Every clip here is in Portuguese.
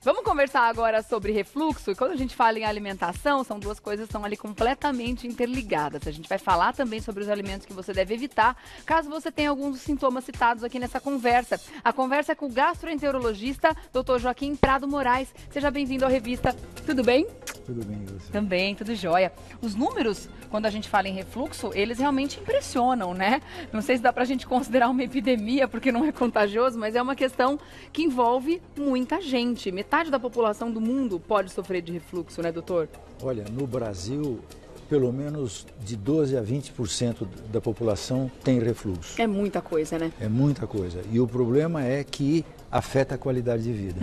Vamos conversar agora sobre refluxo. E quando a gente fala em alimentação, são duas coisas que estão ali completamente interligadas. A gente vai falar também sobre os alimentos que você deve evitar, caso você tenha alguns sintomas citados aqui nessa conversa. A conversa é com o gastroenterologista, Dr. Joaquim Prado Moraes. Seja bem-vindo à revista. Tudo bem? Tudo bem, você? Também, tudo jóia. Os números, quando a gente fala em refluxo, eles realmente impressionam, né? Não sei se dá pra gente considerar uma epidemia, porque não é contagioso, mas é uma questão que envolve muita gente. Metade da população do mundo pode sofrer de refluxo, né, doutor? Olha, no Brasil, pelo menos de 12 a 20% da população tem refluxo. É muita coisa, né? É muita coisa. E o problema é que afeta a qualidade de vida.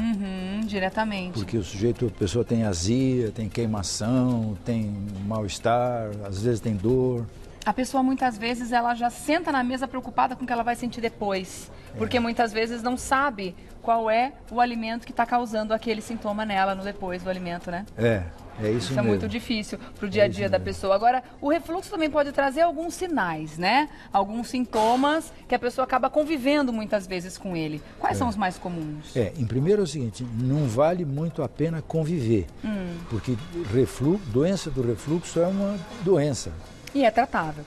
Diretamente. Porque a pessoa tem azia, tem queimação, tem mal-estar, às vezes tem dor. A pessoa muitas vezes ela já senta na mesa preocupada com o que ela vai sentir depois, porque muitas vezes não sabe qual é o alimento que está causando aquele sintoma nela no depois do alimento, né? É isso mesmo. É muito difícil para o dia a dia da pessoa. Agora, o refluxo também pode trazer alguns sinais, né? Alguns sintomas que a pessoa acaba convivendo muitas vezes com ele. Quais são os mais comuns? Em primeiro é o seguinte, não vale muito a pena conviver, porque doença do refluxo é uma doença. E é tratável.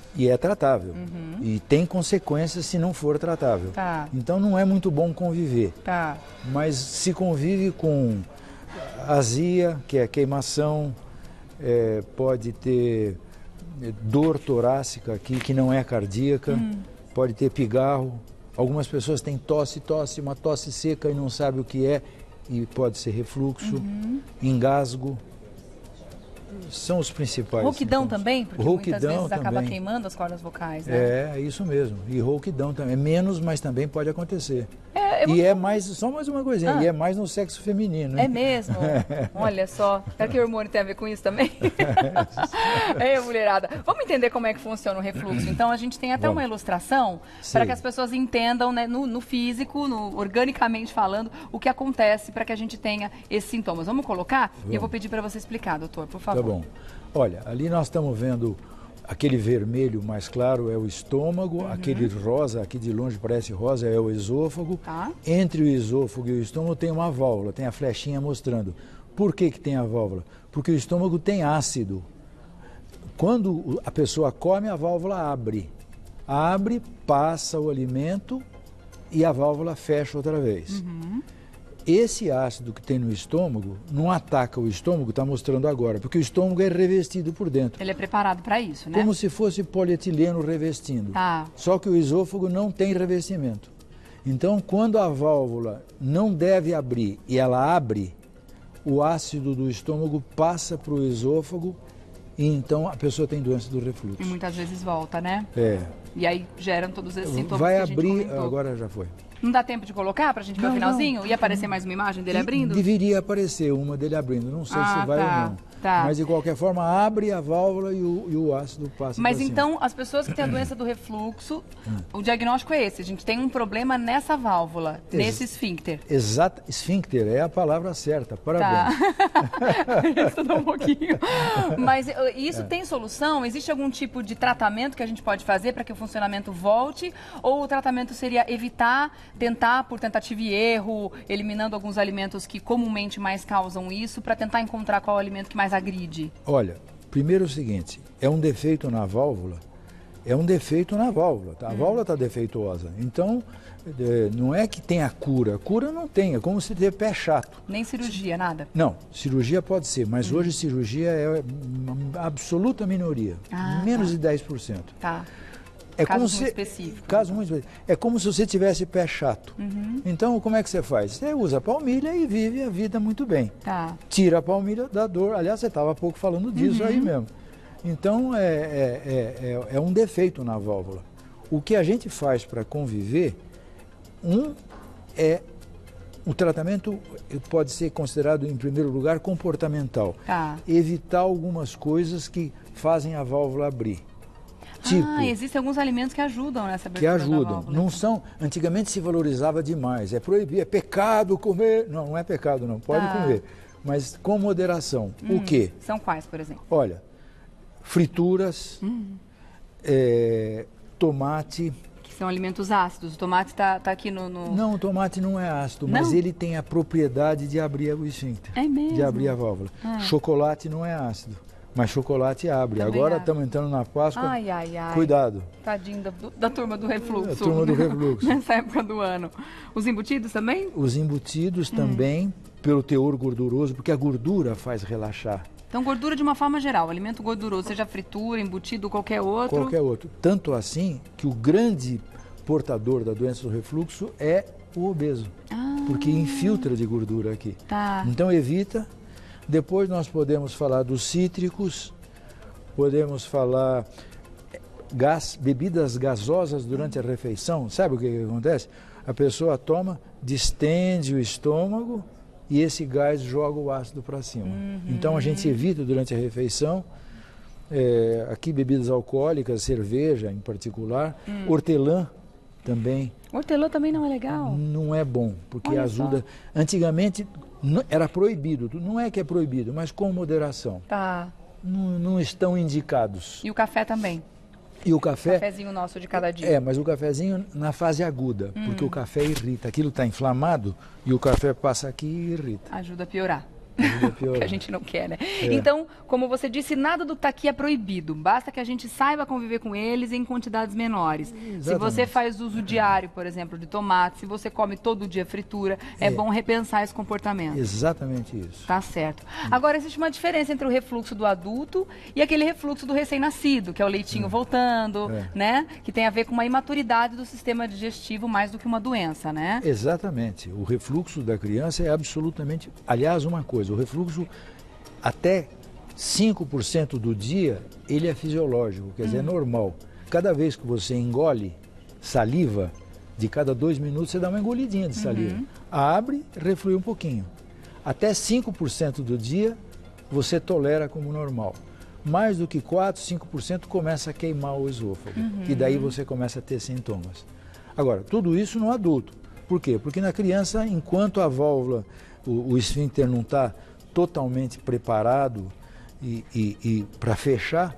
E tem consequências se não for tratável. Tá. Então não é muito bom conviver. Tá. Mas se convive com azia, que é queimação, pode ter dor torácica aqui, que não é cardíaca, pode ter pigarro. Algumas pessoas têm uma tosse seca e não sabe o que é, e pode ser refluxo, engasgo. São os principais. Rouquidão sintomas. também? Porque muitas vezes acaba queimando as cordas vocais, né? É isso mesmo. E rouquidão também. É menos, mas também pode acontecer. Só mais uma coisinha, e é mais no sexo feminino. É Hein? mesmo? Olha só. Será que o hormônio tem a ver com isso também? Mulherada. Vamos entender como é que funciona o refluxo. Então, a gente tem até uma ilustração para que as pessoas entendam, né, no físico, organicamente falando, o que acontece para que a gente tenha esses sintomas. Vamos colocar? E eu vou pedir para você explicar, doutor, por favor. Tá bom. Olha, ali nós estamos vendo aquele vermelho mais claro é o estômago, aquele rosa aqui de longe parece rosa é o esôfago. Tá. Entre o esôfago e o estômago tem uma válvula, tem a flechinha mostrando. Por que tem a válvula? Porque o estômago tem ácido. Quando a pessoa come, a válvula abre. Abre, passa o alimento e a válvula fecha outra vez. Esse ácido que tem no estômago não ataca o estômago, está mostrando agora, porque o estômago é revestido por dentro. Ele é preparado para isso, né? Como se fosse polietileno revestindo. Tá. Só que o esôfago não tem revestimento. Então, quando a válvula não deve abrir e ela abre, o ácido do estômago passa para o esôfago e então a pessoa tem doença do refluxo. E muitas vezes volta, né? E aí geram todos esses sintomas Vai que a gente abrir, comentou. agora já foi. Não dá tempo de colocar pra gente ver o finalzinho? Ia aparecer mais uma imagem dele abrindo? Deveria aparecer uma dele abrindo, não sei se vai ou não. Tá. Mas de qualquer forma abre a válvula e o ácido passa. Mas então as pessoas que têm a doença do refluxo, o diagnóstico é esse, a gente tem um problema nessa válvula, nesse esfíncter. Exato, esfíncter é a palavra certa, parabéns. Estudou um pouquinho. Mas isso tem solução? Existe algum tipo de tratamento que a gente pode fazer para que o funcionamento volte? Ou o tratamento seria evitar, tentar por tentativa e erro, eliminando alguns alimentos que comumente mais causam isso, para tentar encontrar qual é o alimento que mais agride? Olha, primeiro é o seguinte, é um defeito na válvula, tá? A válvula está defeituosa, então não é que tenha cura não tem, é como se ter pé chato. Nem cirurgia, nada? Não, cirurgia pode ser, mas hoje cirurgia é uma absoluta minoria, menos de 10%. Tá. Caso muito específico. Caso muito específico. É como se você tivesse pé chato. Então, como é que você faz? Você usa a palmilha e vive a vida muito bem. Tá. Tira a palmilha da dor. Aliás, você estava há pouco falando disso aí mesmo. Então, é um defeito na válvula. O que a gente faz para conviver, o tratamento pode ser considerado, em primeiro lugar, comportamental. Tá. Evitar algumas coisas que fazem a válvula abrir. Tipo, existem alguns alimentos que ajudam nessa abertura. Que ajudam. Não são. Antigamente se valorizava demais. É proibido, é pecado comer. Não, não é pecado, não. Pode comer. Mas com moderação. O quê? São quais, por exemplo? Olha, frituras, tomate, que são alimentos ácidos. O tomate está aqui no... Não, o tomate não é ácido, não? mas ele tem a propriedade de abrir o esfíncter. É mesmo? De abrir a válvula. Chocolate não é ácido, mas chocolate abre. Também Agora abre. estamos entrando na Páscoa. Ai, ai, ai. Cuidado. Tadinho da turma do refluxo. A turma do refluxo. Nessa época do ano. Os embutidos também? Os embutidos também, pelo teor gorduroso, porque a gordura faz relaxar. Então, gordura de uma forma geral, alimento gorduroso, seja fritura, embutido, qualquer outro. Qualquer outro. Tanto assim que o grande portador da doença do refluxo é o obeso, porque infiltra de gordura aqui. Tá. Então evita. Depois nós podemos falar dos cítricos, podemos falar bebidas gasosas durante a refeição. Sabe o que acontece? A pessoa toma, distende o estômago e esse gás joga o ácido para cima. Então a gente evita durante a refeição, aqui bebidas alcoólicas, cerveja em particular, hortelã também. Hortelã também não é legal? Não é bom, porque Olha ajuda. só. Antigamente era proibido, não é que é proibido, mas com moderação. Tá. Não estão indicados. E o café também? E o café... Cafezinho nosso de cada dia. mas o cafezinho na fase aguda, porque o café irrita. Aquilo está inflamado e o café passa aqui e irrita. Ajuda a piorar. Ajuda a piorar. Que a gente não quer, né? Então, como você disse, nada do que tá aqui é proibido. Basta que a gente saiba conviver com eles em quantidades menores. Exatamente. Se você faz uso diário, por exemplo, de tomate, se você come todo dia fritura, é bom repensar esse comportamento. Exatamente isso. Tá certo. Agora, existe uma diferença entre o refluxo do adulto e aquele refluxo do recém-nascido, que é o leitinho voltando, né? Que tem a ver com uma imaturidade do sistema digestivo mais do que uma doença, né? Exatamente. O refluxo da criança é absolutamente... Aliás, uma coisa, o refluxo até 5% do dia, ele é fisiológico, quer dizer, é normal. Cada vez que você engole saliva, de cada 2 minutos você dá uma engolidinha de saliva. Abre, reflui um pouquinho. Até 5% do dia você tolera como normal. Mais do que 4, 5% começa a queimar o esôfago. E daí você começa a ter sintomas. Agora, tudo isso no adulto. Por quê? Porque na criança, enquanto a válvula, o esfíncter não está totalmente preparado e para fechar,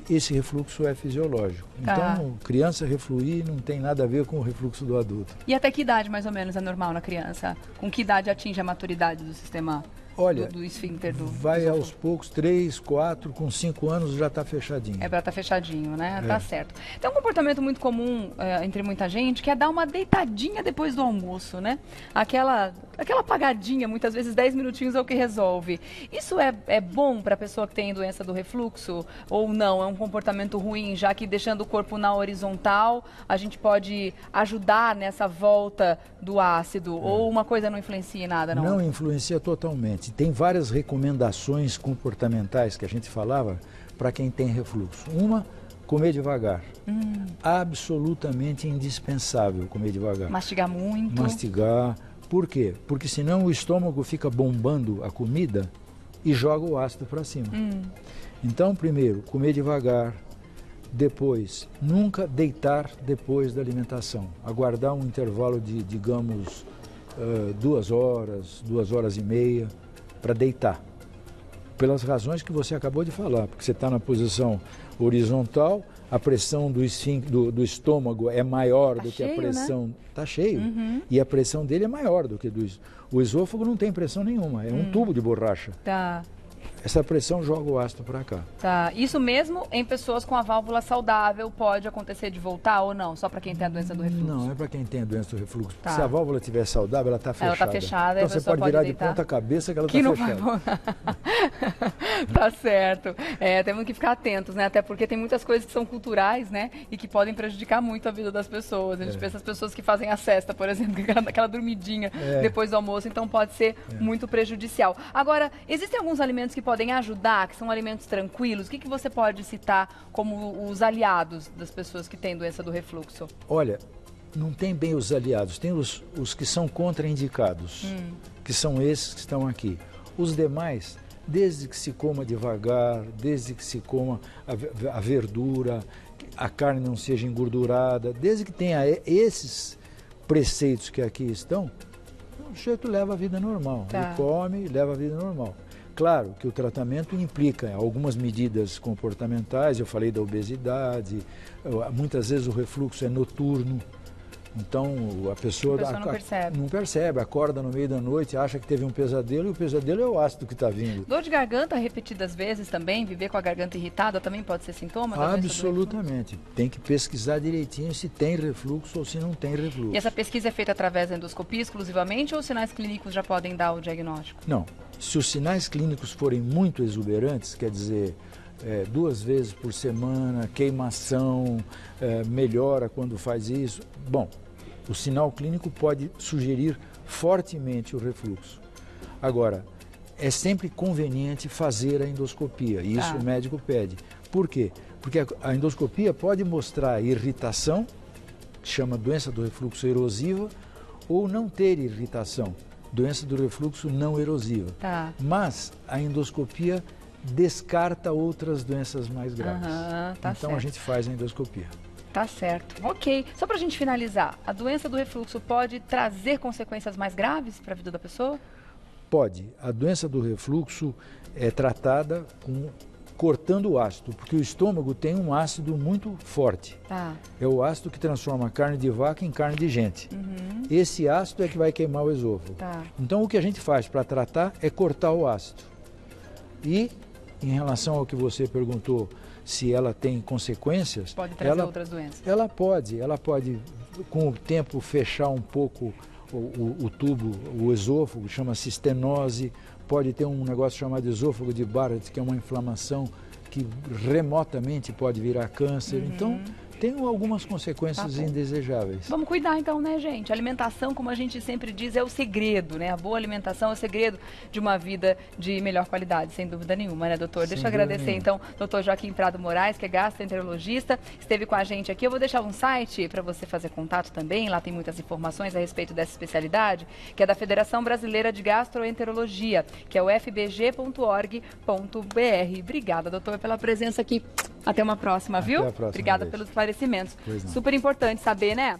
esse refluxo é fisiológico. Então, criança refluir não tem nada a ver com o refluxo do adulto. E até que idade, mais ou menos, é normal na criança? Com que idade atinge a maturidade do sistema? Olha, do esfíncter do vai aos poucos, 3, 4, com 5 anos já está fechadinho. É para estar fechadinho, né? Tá certo. Tem um comportamento muito comum entre muita gente, que é dar uma deitadinha depois do almoço, né? Aquela apagadinha, muitas vezes 10 minutinhos é o que resolve. Isso é bom para a pessoa que tem doença do refluxo ou não? É um comportamento ruim, já que deixando o corpo na horizontal, a gente pode ajudar nessa volta do ácido? Ou uma coisa não influencia em nada, não? Não influencia totalmente. Tem várias recomendações comportamentais que a gente falava para quem tem refluxo. Uma, comer devagar. Absolutamente indispensável comer devagar. Mastigar muito. Mastigar. Por quê? Porque senão o estômago fica bombando a comida e joga o ácido para cima. Então, primeiro, comer devagar. Depois, nunca deitar depois da alimentação. Aguardar um intervalo de, digamos, 2 horas, 2 horas e meia, para deitar. Pelas razões que você acabou de falar, porque você está na posição horizontal, a pressão do estômago é maior do que a pressão... Né? Está cheio. E a pressão dele é maior do que o esôfago não tem pressão nenhuma, é um tubo de borracha. Tá. Essa pressão joga o ácido para cá. Tá. Isso mesmo em pessoas com a válvula saudável pode acontecer de voltar ou não? Só para quem tem a doença do refluxo? Não, é para quem tem a doença do refluxo. Tá. Se a válvula estiver saudável, ela está fechada. Ela está fechada. Então você pode virar de ponta cabeça que ela está fechada. Não vai voltar. Tá certo. Temos que ficar atentos, né? Até porque tem muitas coisas que são culturais, né? E que podem prejudicar muito a vida das pessoas. A gente pensa as pessoas que fazem a cesta, por exemplo, aquela dormidinha depois do almoço, então pode ser muito prejudicial. Agora, existem alguns alimentos que podem ajudar, que são alimentos tranquilos? O que você pode citar como os aliados das pessoas que têm doença do refluxo? Olha, não tem bem os aliados, tem os que são contraindicados, que são esses que estão aqui. Os demais, desde que se coma devagar, desde que se coma a verdura, a carne não seja engordurada, desde que tenha esses preceitos que aqui estão, o sujeito leva a vida normal. Ele come e leva a vida normal. claro que o tratamento implica algumas medidas comportamentais, eu falei da obesidade, muitas vezes o refluxo é noturno, então a pessoa não percebe, acorda no meio da noite, acha que teve um pesadelo e o pesadelo é o ácido que está vindo. Dor de garganta repetidas vezes também, viver com a garganta irritada também pode ser sintoma? Absolutamente, tem que pesquisar direitinho se tem refluxo ou se não tem refluxo. E essa pesquisa é feita através da endoscopia exclusivamente ou os sinais clínicos já podem dar o diagnóstico? Não, se os sinais clínicos forem muito exuberantes, quer dizer, 2 vezes por semana, queimação, melhora quando faz isso. Bom, o sinal clínico pode sugerir fortemente o refluxo. Agora, é sempre conveniente fazer a endoscopia, e isso o médico pede. Por quê? Porque a endoscopia pode mostrar irritação, que chama doença do refluxo erosiva, ou não ter irritação, doença do refluxo não erosiva. Mas a endoscopia descarta outras doenças mais graves. Então a gente faz a endoscopia. Tá certo. Ok. Só para a gente finalizar, a doença do refluxo pode trazer consequências mais graves para a vida da pessoa? Pode. A doença do refluxo é tratada cortando o ácido, porque o estômago tem um ácido muito forte. É o ácido que transforma a carne de vaca em carne de gente. Esse ácido é que vai queimar o esôfago. Então o que a gente faz para tratar é cortar o ácido. E em relação ao que você perguntou, se ela tem consequências... Pode trazer outras doenças. Ela pode, com o tempo, fechar um pouco o tubo, o esôfago, chama-se estenose, pode ter um negócio chamado esôfago de Barrett, que é uma inflamação que remotamente pode virar câncer. Então, tem algumas consequências indesejáveis. Vamos cuidar então, né, gente? A alimentação, como a gente sempre diz, é o segredo, né? A boa alimentação é o segredo de uma vida de melhor qualidade, sem dúvida nenhuma, né, doutor? Deixa eu agradecer, então, doutor Joaquim Prado Moraes, que é gastroenterologista, esteve com a gente aqui. Eu vou deixar um site para você fazer contato também, lá tem muitas informações a respeito dessa especialidade, que é da Federação Brasileira de Gastroenterologia, que é o fbg.org.br. Obrigada, doutor, pela presença aqui. Até uma próxima, viu? Até a próxima. Obrigada pelos esclarecimentos. Super importante saber, né?